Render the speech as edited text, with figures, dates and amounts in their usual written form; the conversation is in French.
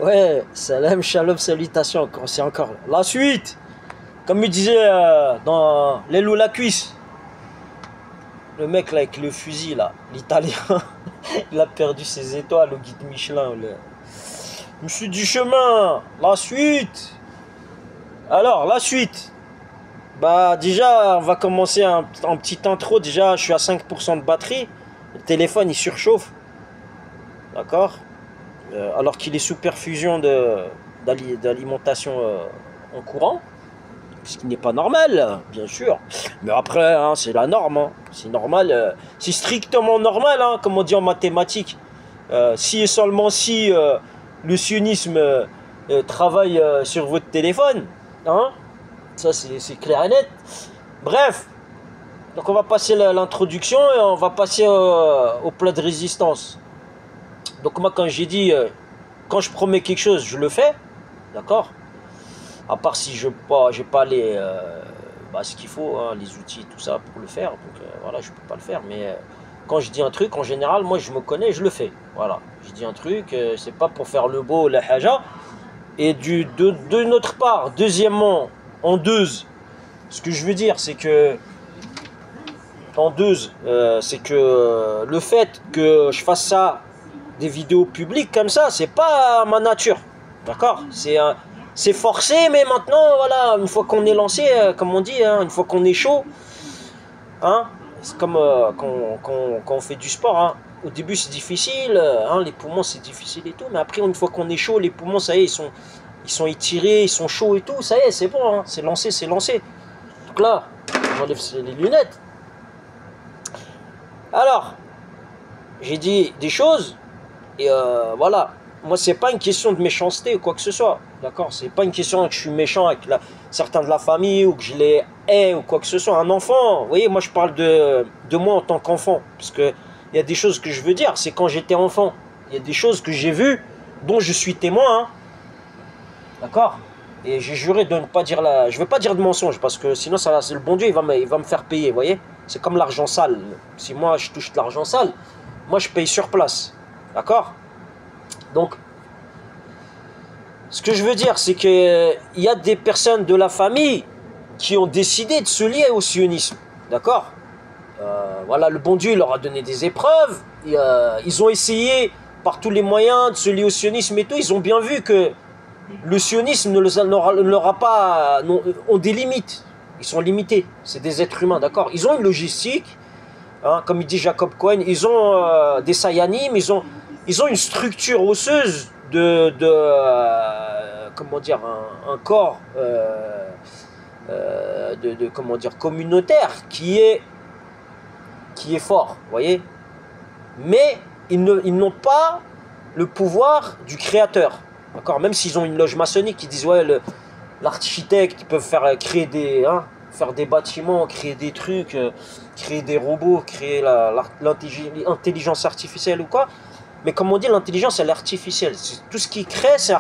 Ouais, salam, shalom, salutations, encore, c'est encore la suite. Comme il disait dans Les loups la cuisse, le mec là avec le fusil là, l'italien, il a perdu ses étoiles au guide Michelin. Je suis du chemin, la suite. Alors, la suite. Bah déjà, on va commencer en petite intro. Déjà, je suis à 5% de batterie. Le téléphone, il surchauffe. D'accord. Alors qu'il est sous perfusion d'alimentation en courant. Ce qui n'est pas normal, bien sûr. Mais après, hein, c'est la norme. Hein. C'est normal. C'est strictement normal, hein, comme on dit en mathématiques. Si et seulement si le sionisme travaille sur votre téléphone. Hein, ça, c'est clair et net. Bref. Donc on va passer l'introduction et on va passer au plat de résistance. Donc moi, quand j'ai dit, quand je promets quelque chose, je le fais. D'accord. À part si je n'ai pas ce qu'il faut, hein, les outils, tout ça pour le faire. Donc voilà, je ne peux pas le faire. Mais quand je dis un truc, en général, moi je me connais, je le fais. Voilà, je dis un truc, c'est pas pour faire le beau, la haja. Et de notre part, deuxièmement, en deux, ce que je veux dire, c'est que le fait que je fasse ça, des vidéos publiques comme ça, c'est pas ma nature. D'accord. C'est forcé, mais maintenant, voilà, une fois qu'on est lancé, comme on dit, hein, une fois qu'on est chaud, hein, c'est comme quand on fait du sport. Hein. Au début, c'est difficile, hein, les poumons, c'est difficile et tout, mais après, une fois qu'on est chaud, les poumons, ça y est, ils sont étirés, ils sont chauds et tout, ça y est, c'est bon, hein, c'est lancé, c'est lancé. Donc là, j'enlève les lunettes. Alors, j'ai dit des choses, et voilà. Moi, c'est pas une question de méchanceté ou quoi que ce soit, d'accord. C'est pas une question que je suis méchant avec certains de la famille ou que je les hais ou quoi que ce soit. Un enfant, vous voyez, moi je parle de moi en tant qu'enfant, parce que il y a des choses que je veux dire, c'est quand j'étais enfant. Il y a des choses que j'ai vues, dont je suis témoin, hein, d'accord. Et j'ai juré de ne pas dire je veux pas dire de mensonge, parce que sinon ça, le bon Dieu il va me faire payer, vous voyez. C'est comme l'argent sale. Si moi je touche de l'argent sale, moi je paye sur place, d'accord. Donc, ce que je veux dire, c'est qu'il y a des personnes de la famille qui ont décidé de se lier au sionisme. D'accord. Voilà, le bon Dieu leur a donné des épreuves. Ils ont essayé par tous les moyens de se lier au sionisme et tout. Ils ont bien vu que le sionisme ne leur a pas... ont des limites. Ils sont limités. C'est des êtres humains, d'accord. Ils ont une logistique. Hein, comme il dit Jacob Cohen, ils ont des sayanim, ils ont une structure osseuse comment dire, un corps comment dire, communautaire qui est fort, vous voyez. Mais ils n'ont pas le pouvoir du créateur, d'accord. Même s'ils ont une loge maçonnique qui disent ouais, l'architecte, ils peuvent créer des bâtiments, créer des trucs, créer des robots, créer l'intelligence artificielle ou quoi. Mais comme on dit, l'intelligence, elle est artificielle. Tout ce qui crée, c'est